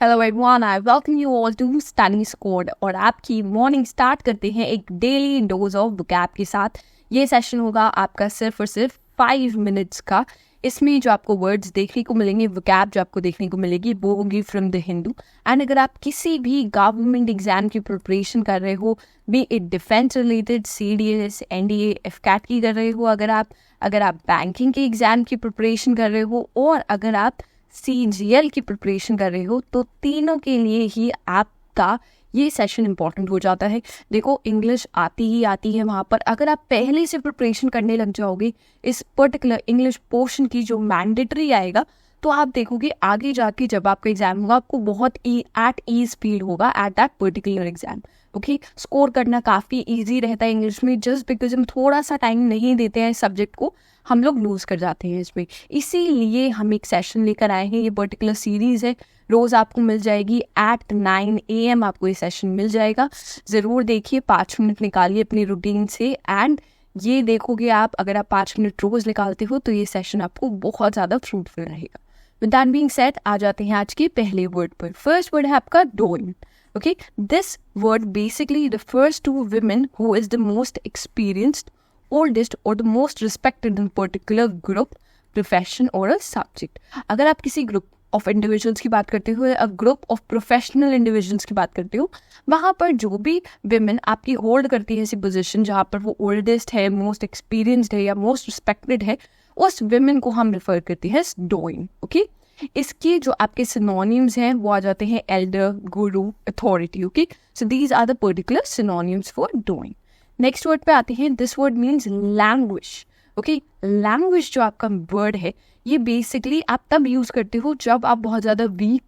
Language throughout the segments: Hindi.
Hello everyone, I welcome you all to Study Squad. और आपकी मॉर्निंग स्टार्ट करते हैं एक डेली डोज ऑफ वोकैब के साथ। ये सेशन होगा आपका सिर्फ और सिर्फ 5 मिनट्स का। इसमें जो आपको वर्ड्स देखने को मिलेंगे, वोकैब जो आपको देखने को मिलेगी, वो होगी फ्रॉम द हिंदू। एंड अगर आप किसी भी गवर्नमेंट एग्जाम की प्रिपरेशन कर रहे हो, B it defence related, CDS, NDA, FCAT की कर रहे हो, अगर आप बैंकिंग के एग्जाम की प्रिपरेशन कर रहे हो, और अगर आप CGL की प्रिपरेशन कर रहे हो, तो तीनों के लिए ही आपका ये सेशन इंपॉर्टेंट हो जाता है। देखो, इंग्लिश आती ही आती है वहाँ पर। अगर आप पहले से प्रिपरेशन करने लग जाओगे इस पर्टिकुलर इंग्लिश पोर्शन की, जो मैंडेटरी आएगा, तो आप देखोगे आगे जाके जब आपका एग्जाम होगा, आपको बहुत एट ईज फील होगा at that particular exam. Okay, score करना काफ़ी ईजी रहता है इंग्लिश में। जस्ट बिकॉज हम थोड़ा सा टाइम नहीं देते हैं सब्जेक्ट को, हम लोग लूज कर जाते हैं इसमें। इसीलिए हम एक सेशन लेकर आए हैं। ये पर्टिकुलर सीरीज़ है, रोज़ आपको मिल जाएगी एट 9 AM आपको ये सेशन मिल जाएगा। ज़रूर देखिए, 5 मिनट निकालिए अपनी रूटीन से, एंड ये देखोगे आप, अगर आप 5 मिनट रोज़ निकालते हो तो ये सेशन आपको बहुत ज़्यादा फ्रूटफुल रहेगा। विद दैट बीइंग सेड, आ जाते हैं आज के पहले वर्ड पर। फर्स्ट वर्ड है आपका Dwayne. Okay, this word basically refers to women who is the most experienced, oldest or the most respected in particular group, profession or a subject. अगर आप किसी group of individuals की बात करते हो, a group of professional individuals की बात करते हो, वहाँ पर जो भी women आपकी hold करती है ऐसी position जहाँ पर वो oldest है, most experienced है या most respected है, उस women को हम refer करते हैं doing. Okay? इसके जो आपके सिनोनिम्स हैं वो आ जाते हैं elder, guru, authority. Okay, so these are the particular synonyms for doing. Next word पे आते हैं। This word means language. Okay, language जो आपका वर्ड है, ये बेसिकली आप तब यूज करते हो जब आप बहुत ज़्यादा वीक,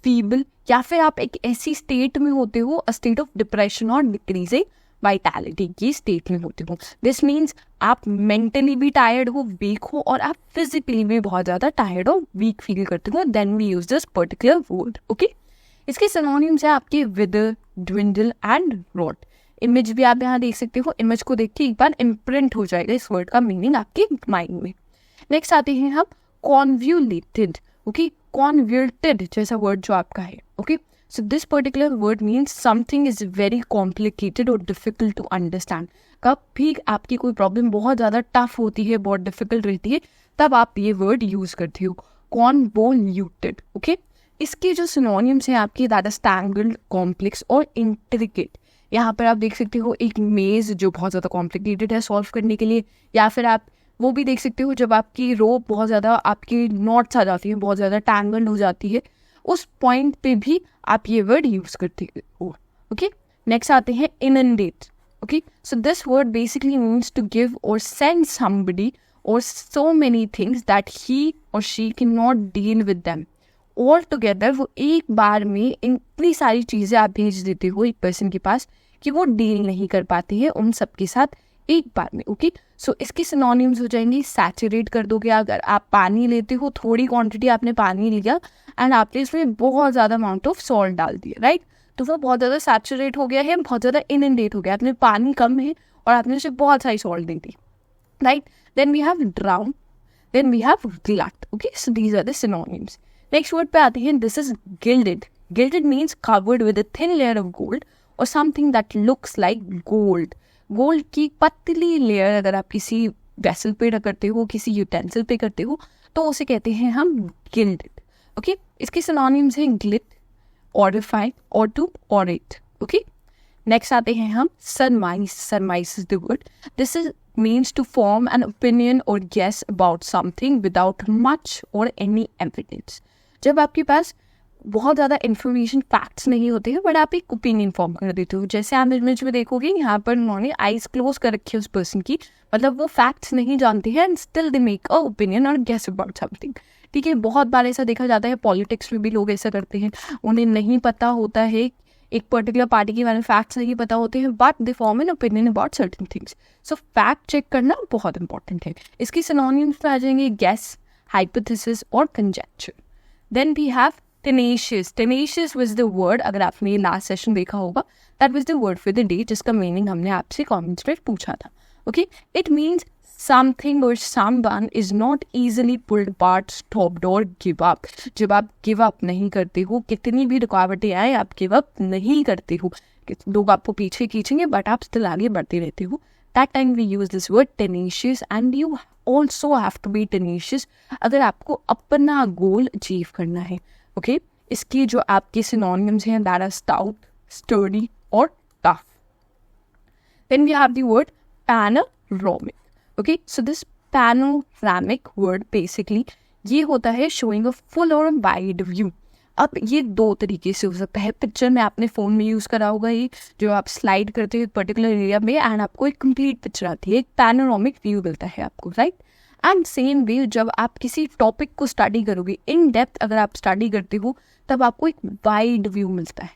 फीबल, या फिर आप एक ऐसी स्टेट में होते हो, अ स्टेट ऑफ डिप्रेशन और डिक्रीजिंग वाइटैलिटी की स्टेट में होते हो। दिस मीन्स आप मेंटली भी टायर्ड हो, वीक हो, और आप फिजिकली भी बहुत ज़्यादा टायर्ड हो, वीक फील करते हो, then we use this particular word. Okay, इसके सिनोनिम्स है आपके wither, dwindle and rot. Image भी आप यहाँ देख सकते हो। इमेज को देख के एक बार इम्प्रिंट हो जाएगा इस वर्ड का मीनिंग आपके माइंड में। नेक्स्ट आते हैं हम कॉन्व्यूलेटेड। ओके, कॉन्वर्टेड जैसा वर्ड जो आपका है। Okay, so this particular word means something is very complicated or difficult to understand. कब भी आपकी कोई प्रॉब्लम बहुत ज़्यादा टफ होती है, बहुत डिफिकल्ट रहती है, तब आप ये वर्ड यूज़ करते हो, कॉन्वोल्यूटेड। ओके, इसके जो सिनोनिम्स हैं आपके, दैट इज टैंगल्ड, कॉम्प्लेक्स और इंट्रिकेट। यहाँ पर आप देख सकते हो एक मेज जो बहुत ज़्यादा कॉम्प्लिकेटेड है सॉल्व करने के लिए, या फिर आप वो भी देख सकते हो जब आपकी रोप बहुत ज़्यादा, आपकी नॉट्स आ जाती हैं, बहुत ज़्यादा टैंगल्ड हो जाती है, उस पॉइंट पे भी आप ये वर्ड यूज करते हो। ओके, नेक्स्ट आते हैं inundate. Okay, so this word basically means to give or send somebody or so many things that he or she can not deal with them all together. वो एक बार में इतनी सारी चीज़ें आप भेज देते हो एक पर्सन के पास कि वो डील नहीं कर पाते हैं उन सब के साथ एक बार में। ओके, सो इसके सिनोनिम्स हो जाएंगे, सैचुरेट कर दोगे। अगर आप पानी लेते हो, थोड़ी क्वांटिटी आपने पानी लिया एंड आपने इसमें बहुत ज़्यादा अमाउंट ऑफ सॉल्ट डाल दिया, राइट, तो वो बहुत ज़्यादा सैचुरेट हो गया है, बहुत ज़्यादा इनंडेट हो गया। आपने पानी कम है और आपने उसे बहुत सारी सॉल्ट दे दी, right. Then we have drown, then we have glut. Okay, so these are the synonyms. Next word पे आते हैं। This is gilded. Gilded means covered with a thin layer of gold or something that looks like gold. Gold की पतली लेयर अगर आप किसी वेसल पे करते हो, किसी यूटेंसिल पे करते हो, तो उसे कहते हैं हम गिल्डेड। ओके, इसके सिनोनिम्स हैं ग्लिट, ऑरिफाई, ऑटू, ऑरेट। ओके, नेक्स्ट आते हैं हम surmise. Surmise is the word. This is means to form an opinion or guess about something without much or any evidence. जब आपके पास बहुत ज़्यादा इन्फॉर्मेशन, फैक्ट्स नहीं होते हैं, बट आप एक ओपिनियन फॉर्म कर देते हो। जैसे आप इमेज में देखोगे, यहाँ पर उन्होंने आइज क्लोज कर रखी है उस पर्सन की, मतलब वो फैक्ट्स नहीं जानते हैं and still they make a opinion or guess about something. ठीक है, बहुत बार ऐसा देखा जाता है, पॉलिटिक्स में भी लोग ऐसा करते हैं। उन्हें नहीं पता होता है एक पर्टिकुलर पार्टी के बारे में, फैक्ट्स नहीं पता होते हैं, but they form an opinion about certain things. So fact check करना बहुत इंपॉर्टेंट है। इसकी सिनोनिम्स में आ जाएंगे गेस, हाइपोथेसिस और conjecture. Then we have tenacious. Tenacious was the word, अगर आपने लास्ट सेशन देखा होगा, that was the word for the day, जिसका मीनिंग हमने आपसे कमेंट्स में पूछा था। ओके, इट मीन्स समथिंग और someone is not easily pulled apart, stopped or give up. जब आप गिव अप नहीं करते हो, कितनी भी रुकावटें आए आप गिव अप नहीं करते हो, लोग आपको पीछे खींचेंगे बट आप स्टिल आगे बढ़ते रहते हो, that time we use this word tenacious. And you also have to be tenacious अगर आपको अपना गोल अचीव करना है. ओके, इसके जो आपके सिनोनिम्स हैं दैट आर स्टाउट, स्टर्डी और tough. Then we have the word panoramic. Okay, so this panoramic word basically ये होता है showing a full or wide view. अब ये दो तरीके से हो सकता है. पिक्चर में आपने फ़ोन में यूज़ करा होगा ये, जो आप स्लाइड करते हो एक पर्टिकुलर एरिया में एंड आपको एक कंप्लीट पिक्चर आती है, एक पैनोरामिक व्यू मिलता है आपको, राइट. एंड सेम वे जब आप किसी टॉपिक को स्टडी करोगे इन डेप्थ, अगर आप स्टडी करते हो तब आपको एक वाइड व्यू मिलता है.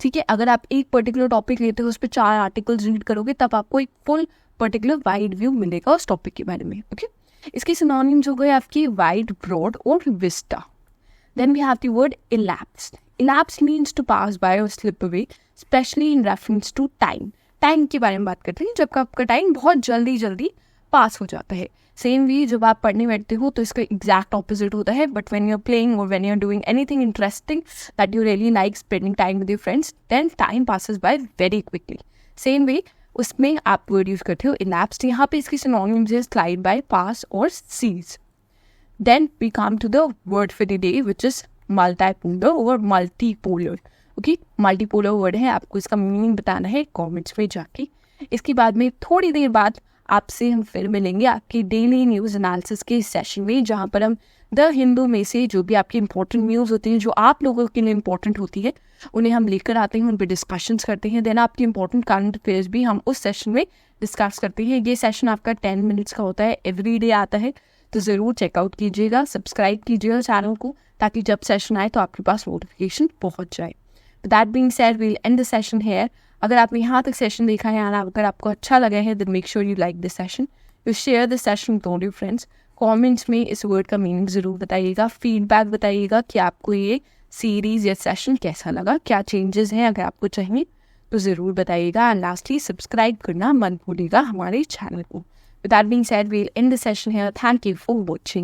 ठीक है, अगर आप एक पर्टिकुलर टॉपिक लेते हो उस पर 4 आर्टिकल्स रीड करोगे तब आपको एक फुल पर्टिकुलर वाइड व्यू मिलेगा उस टॉपिक के बारे में. ओके, इसके सिनोनिम्स हो गए आपकी वाइड, ब्रॉड और Vista. Then we have the word elapsed. Elapsed means to pass by or slip away, especially in reference to time. Time के बारे में बात करते हैं जब आपका टाइम बहुत जल्दी पास हो जाता है. सेम वे जब आप पढ़ने बैठते हो तो इसका एग्जैक्ट ऑपोजिट होता है. But when you are playing or when you are doing anything interesting that you really like spending time with your friends, then time passes by very quickly. Same way उसमें आप वर्ड यूज करते हो elapsed. यहाँ पे इसकी सिनोनिम्स है स्लाइड बाय, पास और seize. Then we come to the word for the day which is multipolar or multipolar. Okay, multipolar word है, आपको इसका मीनिंग बताना है कमेंट्स में जाके. इसके बाद में थोड़ी देर बाद आपसे हम फिर मिलेंगे आपकी डेली न्यूज़ एनालिसिस के सेशन में, जहाँ पर हम द हिंदू में से जो भी आपकी इंपॉर्टेंट न्यूज़ होती हैं जो आप लोगों के लिए इंपॉर्टेंट होती है उन्हें हम लेकर आते हैं, उन पर डिस्कशंस करते हैं. देन आपकी इंपॉर्टेंट करंट अफेयर्स भी हम उस सेशन में डिस्कस करते हैं. ये सेशन आपका 10 मिनट्स का होता है, एवरी डे आता है, तो ज़रूर चेकआउट कीजिएगा, सब्सक्राइब कीजिएगा चैनल को ताकि जब सेशन आए तो आपके पास नोटिफिकेशन पहुंच जाए. That being said we will end the session here. अगर आपने यहाँ तक सेशन देखा है और अगर आपको अच्छा लगा है then make sure you like this session, you share this session with all your friends. Comments में इस वर्ड का मीनिंग ज़रूर बताइएगा, फीडबैक बताइएगा कि आपको ये सीरीज़ या सेशन कैसा लगा, क्या चेंजेस हैं अगर आपको चाहिए तो ज़रूर बताइएगा. एंड लास्टली सब्सक्राइब करना मत भूलिएगा हमारे चैनल को. With that being said, we'll end the session here. Thank you for watching.